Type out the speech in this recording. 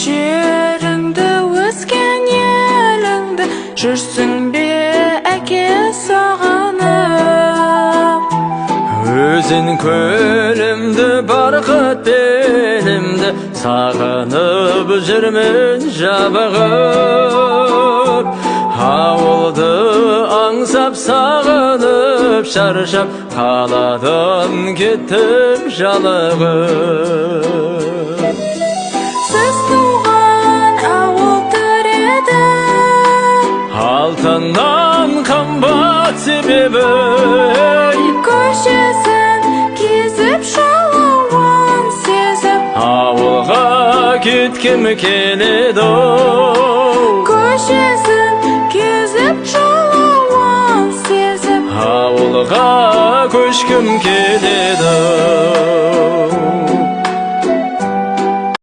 жеріңді өскен еліңді жүрсің бе әке сағынып өзен көлімді барқыт белімді сағынып жүрмін жабығып ауылды аңсап сағынып шаршап қаладан кеттім жалығып сіз туған ауыл түреді алтыннан қымбат себебі көшесін кезіп жалауын сезіп ауылға кеткім келеді көшесін кезіп жалауын сезіп ауылға көшкім келеді